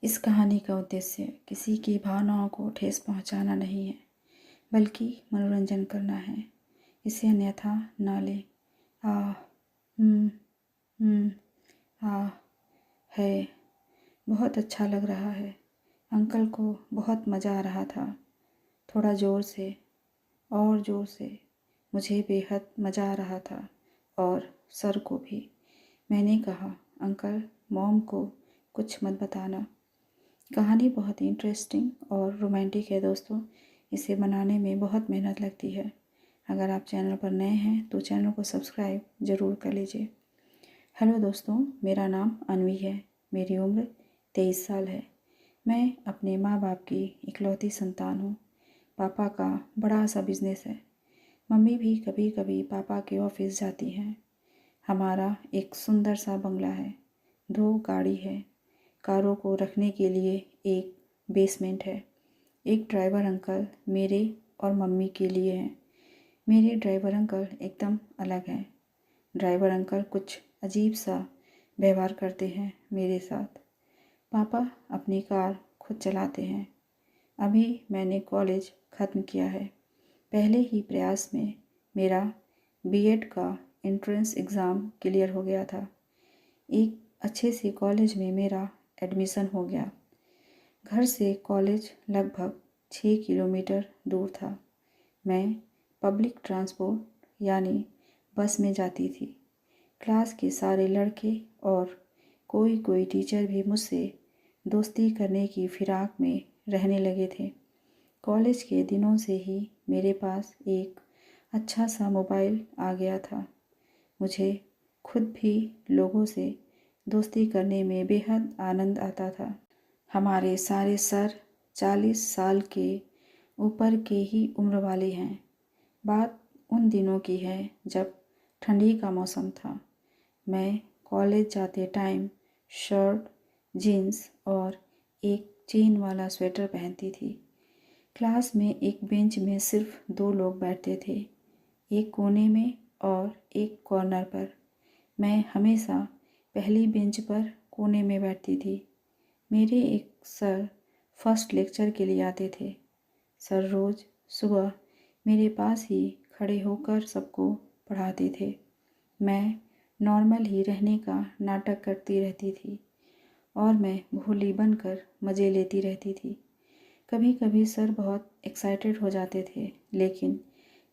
इस कहानी का उद्देश्य किसी की भावनाओं को ठेस पहुंचाना नहीं है, बल्कि मनोरंजन करना है। इसे अन्यथा ना ले। आह, हम्म, आह है। बहुत अच्छा लग रहा है। अंकल को बहुत मज़ा आ रहा था। थोड़ा ज़ोर से और ज़ोर से। मुझे बेहद मज़ा आ रहा था और सर को भी। मैंने कहा, अंकल, मॉम को कुछ मत बताना। कहानी बहुत ही इंटरेस्टिंग और रोमांटिक है दोस्तों। इसे बनाने में बहुत मेहनत लगती है। अगर आप चैनल पर नए हैं तो चैनल को सब्सक्राइब ज़रूर कर लीजिए। हेलो दोस्तों, मेरा नाम अनवी है। मेरी उम्र 23 साल है। मैं अपने माँ बाप की इकलौती संतान हूँ। पापा का बड़ा सा बिजनेस है। मम्मी भी कभी कभी पापा के ऑफिस जाती हैं। हमारा एक सुंदर सा बंगला है। 2 गाड़ी है। कारों को रखने के लिए एक बेसमेंट है। एक ड्राइवर अंकल मेरे और मम्मी के लिए है। मेरे ड्राइवर अंकल एकदम अलग हैं। ड्राइवर अंकल कुछ अजीब सा व्यवहार करते हैं मेरे साथ। पापा अपनी कार खुद चलाते हैं। अभी मैंने कॉलेज ख़त्म किया है। पहले ही प्रयास में मेरा बीएड का एंट्रेंस एग्ज़ाम क्लियर हो गया था। एक अच्छे से कॉलेज में मेरा एडमिशन हो गया। घर से कॉलेज लगभग 6 किलोमीटर दूर था। मैं पब्लिक ट्रांसपोर्ट यानी बस में जाती थी। क्लास के सारे लड़के और कोई कोई टीचर भी मुझसे दोस्ती करने की फिराक में रहने लगे थे। कॉलेज के दिनों से ही मेरे पास एक अच्छा सा मोबाइल आ गया था। मुझे खुद भी लोगों से दोस्ती करने में बेहद आनंद आता था। हमारे सारे सर 40 साल के ऊपर के ही उम्र वाले हैं। बात उन दिनों की है जब ठंडी का मौसम था। मैं कॉलेज जाते टाइम शर्ट, जीन्स और एक चेन वाला स्वेटर पहनती थी। क्लास में एक बेंच में सिर्फ 2 लोग बैठते थे, एक कोने में और एक कॉर्नर पर। मैं हमेशा पहली बेंच पर कोने में बैठती थी। मेरे एक सर फर्स्ट लेक्चर के लिए आते थे। सर रोज़ सुबह मेरे पास ही खड़े होकर सबको पढ़ाते थे। मैं नॉर्मल ही रहने का नाटक करती रहती थी और मैं भोली बनकर मज़े लेती रहती थी। कभी कभी सर बहुत एक्साइटेड हो जाते थे, लेकिन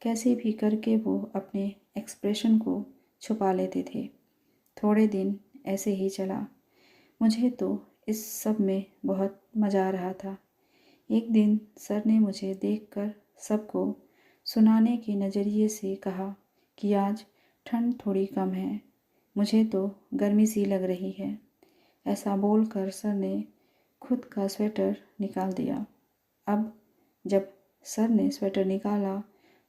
कैसे भी करके वो अपने एक्सप्रेशन को छुपा लेते थे। थोड़े दिन ऐसे ही चला। मुझे तो इस सब में बहुत मज़ा आ रहा था। एक दिन सर ने मुझे देखकर सबको सुनाने के नज़रिए से कहा कि आज ठंड थोड़ी कम है। मुझे तो गर्मी सी लग रही है। ऐसा बोलकर सर ने खुद का स्वेटर निकाल दिया। अब जब सर ने स्वेटर निकाला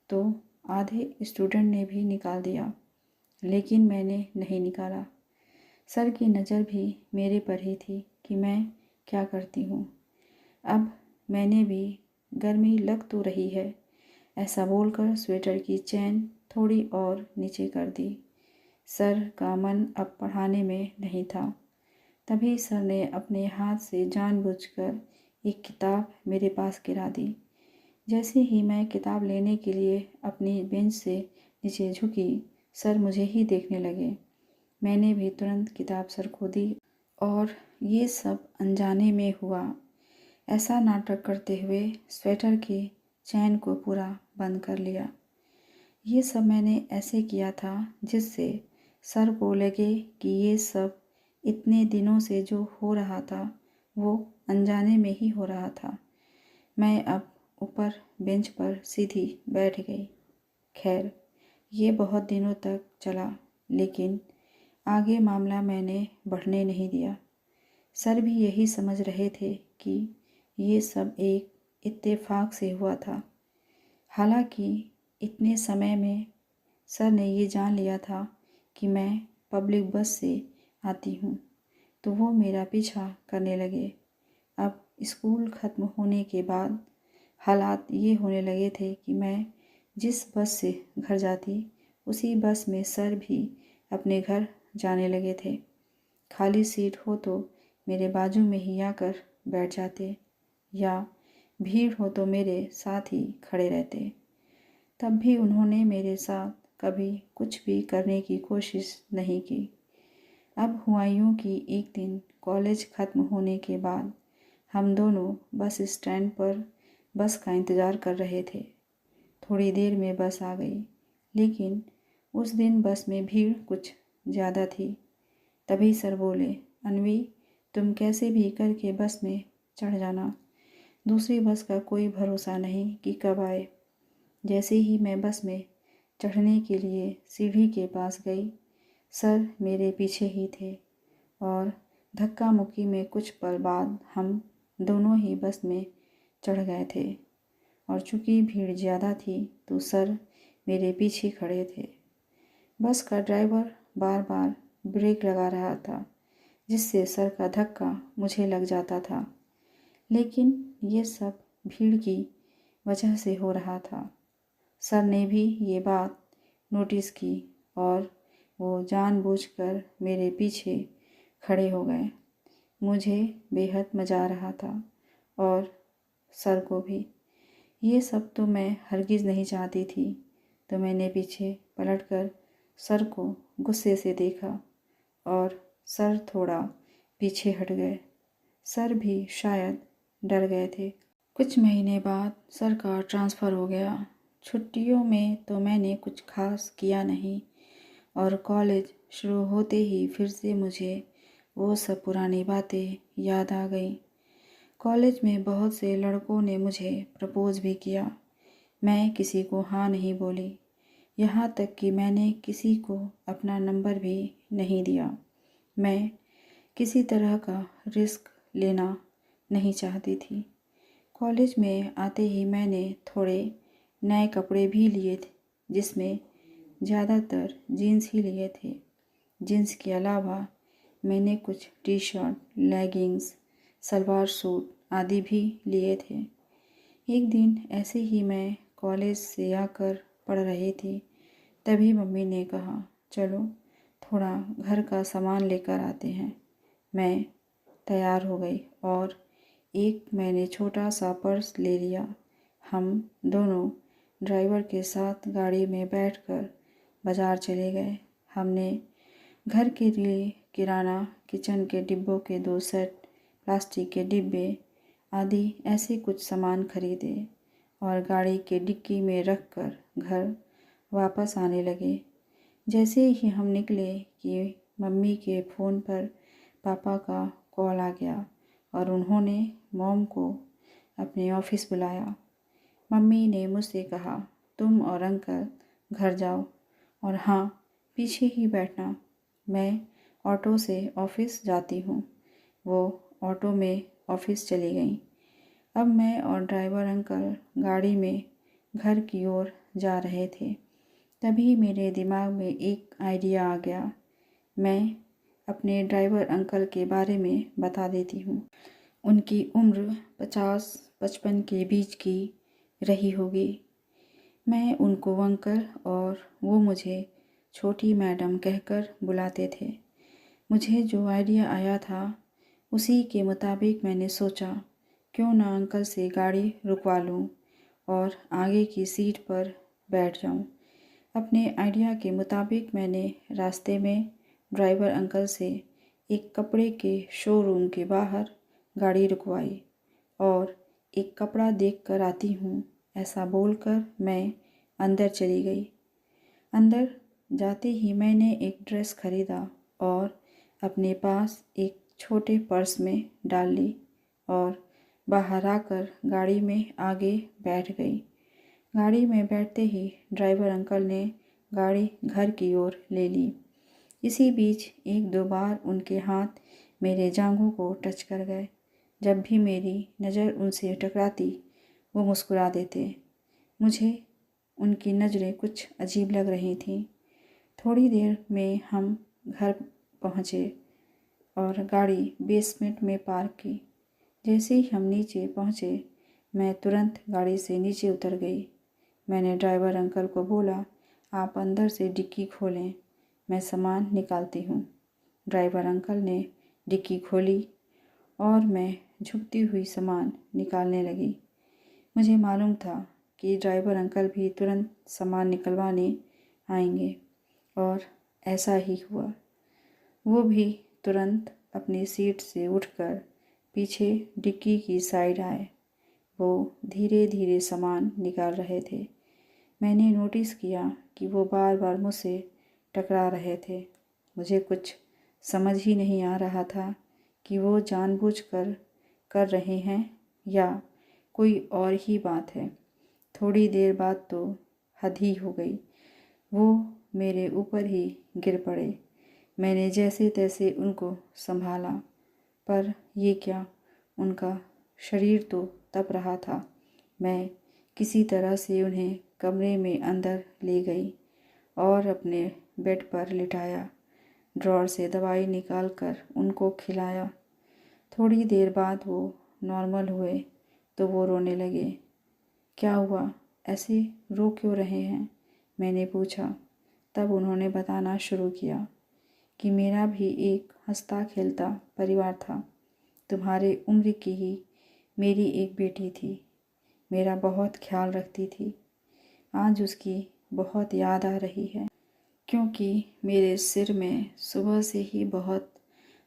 तो आधे स्टूडेंट ने भी निकाल दिया, लेकिन मैंने नहीं निकाला। सर की नज़र भी मेरे पर ही थी कि मैं क्या करती हूँ। अब मैंने भी गर्मी लग तो रही है, ऐसा बोलकर स्वेटर की चैन थोड़ी और नीचे कर दी। सर का मन अब पढ़ाने में नहीं था। तभी सर ने अपने हाथ से जानबूझकर एक किताब मेरे पास गिरा दी। जैसे ही मैं किताब लेने के लिए अपनी बेंच से नीचे झुकी, सर मुझे ही देखने लगे। मैंने भी तुरंत किताब सर को दी और ये सब अनजाने में हुआ। ऐसा नाटक करते हुए स्वेटर के चैन को पूरा बंद कर लिया। ये सब मैंने ऐसे किया था जिससे सर को लगे कि ये सब इतने दिनों से जो हो रहा था वो अनजाने में ही हो रहा था। मैं अब ऊपर बेंच पर सीधी बैठ गई। खैर, ये बहुत दिनों तक चला, लेकिन आगे मामला मैंने बढ़ने नहीं दिया। सर भी यही समझ रहे थे कि ये सब एक इत्तेफाक से हुआ था। हालांकि इतने समय में सर ने ये जान लिया था कि मैं पब्लिक बस से आती हूँ, तो वो मेरा पीछा करने लगे। अब स्कूल ख़त्म होने के बाद हालात ये होने लगे थे कि मैं जिस बस से घर जाती उसी बस में सर भी अपने घर जाने लगे थे। खाली सीट हो तो मेरे बाजू में ही आकर बैठ जाते या भीड़ हो तो मेरे साथ ही खड़े रहते। तब भी उन्होंने मेरे साथ कभी कुछ भी करने की कोशिश नहीं की। अब हुआ यूँ कि एक दिन कॉलेज ख़त्म होने के बाद हम दोनों बस स्टैंड पर बस का इंतज़ार कर रहे थे। थोड़ी देर में बस आ गई, लेकिन उस दिन बस में भीड़ कुछ ज़्यादा थी। तभी सर बोले, अन्वी, तुम कैसे भी करके बस में चढ़ जाना, दूसरी बस का कोई भरोसा नहीं कि कब आए। जैसे ही मैं बस में चढ़ने के लिए सीढ़ी के पास गई, सर मेरे पीछे ही थे और धक्का मुक्की में कुछ पल बाद हम दोनों ही बस में चढ़ गए थे। और चूँकि भीड़ ज़्यादा थी तो सर मेरे पीछे खड़े थे। बस का ड्राइवर बार बार ब्रेक लगा रहा था, जिससे सर का धक्का मुझे लग जाता था। लेकिन ये सब भीड़ की वजह से हो रहा था। सर ने भी ये बात नोटिस की और वो जानबूझकर मेरे पीछे खड़े हो गए। मुझे बेहद मज़ा आ रहा था और सर को भी। ये सब तो मैं हरगिज़ नहीं चाहती थी, तो मैंने पीछे पलटकर सर को गुस्से से देखा और सर थोड़ा पीछे हट गए। सर भी शायद डर गए थे। कुछ महीने बाद सर का ट्रांसफ़र हो गया। छुट्टियों में तो मैंने कुछ खास किया नहीं और कॉलेज शुरू होते ही फिर से मुझे वो सब पुरानी बातें याद आ गई। कॉलेज में बहुत से लड़कों ने मुझे प्रपोज़ भी किया। मैं किसी को हाँ नहीं बोली, यहाँ तक कि मैंने किसी को अपना नंबर भी नहीं दिया। मैं किसी तरह का रिस्क लेना नहीं चाहती थी। कॉलेज में आते ही मैंने थोड़े नए कपड़े भी लिए थे, जिसमें ज़्यादातर जीन्स ही लिए थे। जीन्स के अलावा मैंने कुछ T shirt, leggings, salwar suit आदि भी लिए थे। एक दिन ऐसे ही मैं कॉलेज से आकर पढ़ रही थी, तभी मम्मी ने कहा, चलो थोड़ा घर का सामान लेकर आते हैं। मैं तैयार हो गई और एक मैंने छोटा सा पर्स ले लिया। हम दोनों ड्राइवर के साथ गाड़ी में बैठकर बाज़ार चले गए। हमने घर के लिए किराना, किचन के डिब्बों के 2 सेट, प्लास्टिक के डिब्बे आदि ऐसे कुछ सामान खरीदे और गाड़ी के डिक्की में रखकर घर वापस आने लगे। जैसे ही हम निकले कि मम्मी के फ़ोन पर पापा का कॉल आ गया और उन्होंने मॉम को अपने ऑफ़िस बुलाया। मम्मी ने मुझसे कहा, तुम और अंकल घर जाओ और हाँ, पीछे ही बैठना, मैं ऑटो से ऑफ़िस जाती हूँ। वो ऑटो में ऑफ़िस चली गई। अब मैं और ड्राइवर अंकल गाड़ी में घर की ओर जा रहे थे। तभी मेरे दिमाग में एक आइडिया आ गया। मैं अपने ड्राइवर अंकल के बारे में बता देती हूँ। उनकी उम्र 50-55 के बीच की रही होगी। मैं उनको अंकल और वो मुझे छोटी मैडम कहकर बुलाते थे। मुझे जो आइडिया आया था उसी के मुताबिक मैंने सोचा, क्यों ना अंकल से गाड़ी रुकवा लूँ और आगे की सीट पर बैठ जाऊँ। अपने आइडिया के मुताबिक मैंने रास्ते में ड्राइवर अंकल से एक कपड़े के शोरूम के बाहर गाड़ी रुकवाई और एक कपड़ा देख कर आती हूँ, ऐसा बोलकर मैं अंदर चली गई। अंदर जाते ही मैंने एक ड्रेस खरीदा और अपने पास एक छोटे पर्स में डाल ली और बाहर आकर गाड़ी में आगे बैठ गई। गाड़ी में बैठते ही ड्राइवर अंकल ने गाड़ी घर की ओर ले ली। इसी बीच 1-2 बार उनके हाथ मेरे जांघों को टच कर गए। जब भी मेरी नज़र उनसे टकराती वो मुस्कुरा देते। मुझे उनकी नज़रें कुछ अजीब लग रही थीं। थोड़ी देर में हम घर पहुँचे और गाड़ी बेसमेंट में पार्क की। जैसे ही हम नीचे पहुँचे, मैं तुरंत गाड़ी से नीचे उतर गई। मैंने ड्राइवर अंकल को बोला, आप अंदर से डिक्की खोलें, मैं सामान निकालती हूँ। ड्राइवर अंकल ने डिक्की खोली और मैं झुकती हुई सामान निकालने लगी। मुझे मालूम था कि ड्राइवर अंकल भी तुरंत सामान निकलवाने आएंगे और ऐसा ही हुआ। वो भी तुरंत अपनी सीट से उठकर पीछे डिक्की की साइड आए। वो धीरे धीरे सामान निकाल रहे थे। मैंने नोटिस किया कि वो बार बार मुझसे टकरा रहे थे। मुझे कुछ समझ ही नहीं आ रहा था कि वो जानबूझकर कर रहे हैं या कोई और ही बात है। थोड़ी देर बाद तो हद ही हो गई। वो मेरे ऊपर ही गिर पड़े। मैंने जैसे तैसे उनको संभाला, पर ये क्या, उनका शरीर तो तप रहा था। मैं किसी तरह से उन्हें कमरे में अंदर ले गई और अपने बेड पर लिटाया। ड्रॉर से दवाई निकालकर उनको खिलाया। थोड़ी देर बाद वो नॉर्मल हुए तो वो रोने लगे। क्या हुआ, ऐसे रो क्यों रहे हैं, मैंने पूछा। तब उन्होंने बताना शुरू किया कि मेरा भी एक हंसता खेलता परिवार था। तुम्हारे उम्र की ही मेरी एक बेटी थी। मेरा बहुत ख्याल रखती थी। आज उसकी बहुत याद आ रही है, क्योंकि मेरे सिर में सुबह से ही बहुत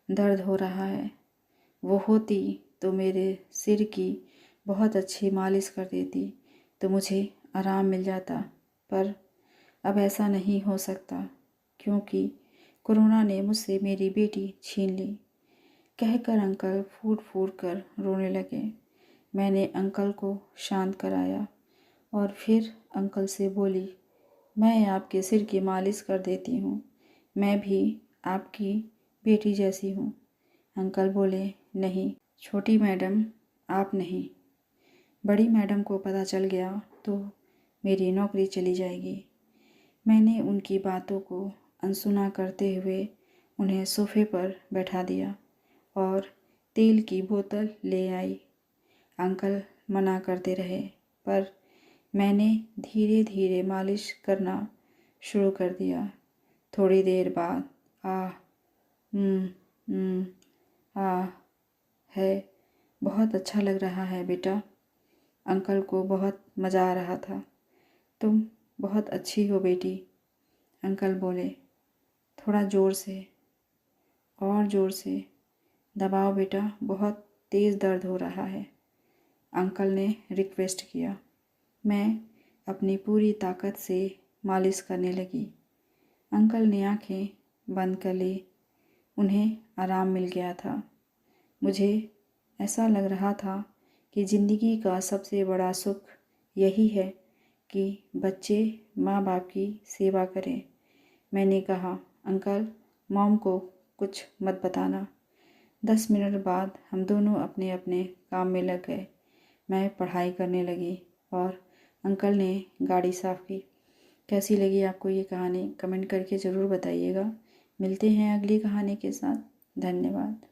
दर्द हो रहा है। वो होती तो मेरे सिर की बहुत अच्छी मालिश कर देती तो मुझे आराम मिल जाता, पर अब ऐसा नहीं हो सकता, क्योंकि कोरोना ने मुझसे मेरी बेटी छीन ली। कहकर अंकल फूट फूट कर रोने लगे। मैंने अंकल को शांत कराया और फिर अंकल से बोली, मैं आपके सिर की मालिश कर देती हूँ। मैं भी आपकी बेटी जैसी हूँ। अंकल बोले, नहीं छोटी मैडम, आप नहीं। बड़ी मैडम को पता चल गया तो मेरी नौकरी चली जाएगी। मैंने उनकी बातों को अनसुना करते हुए उन्हें सोफे पर बैठा दिया और तेल की बोतल ले आई। अंकल मना करते रहे, पर मैंने धीरे धीरे मालिश करना शुरू कर दिया। थोड़ी देर बाद आह है, बहुत अच्छा लग रहा है बेटा। अंकल को बहुत मज़ा आ रहा था। तुम बहुत अच्छी हो बेटी, अंकल बोले। थोड़ा ज़ोर से, और ज़ोर से दबाओ बेटा, बहुत तेज़ दर्द हो रहा है, अंकल ने रिक्वेस्ट किया। मैं अपनी पूरी ताकत से मालिश करने लगी। अंकल ने आंखें बंद कर ली। उन्हें आराम मिल गया था। मुझे ऐसा लग रहा था कि ज़िंदगी का सबसे बड़ा सुख यही है कि बच्चे माँ बाप की सेवा करें। मैंने कहा, अंकल मॉम को कुछ मत बताना। 10 मिनट बाद हम दोनों अपने अपने काम में लग गए। मैं पढ़ाई करने लगी और अंकल ने गाड़ी साफ़ की। कैसी लगी आपको ये कहानी, कमेंट करके ज़रूर बताइएगा। मिलते हैं अगली कहानी के साथ। धन्यवाद।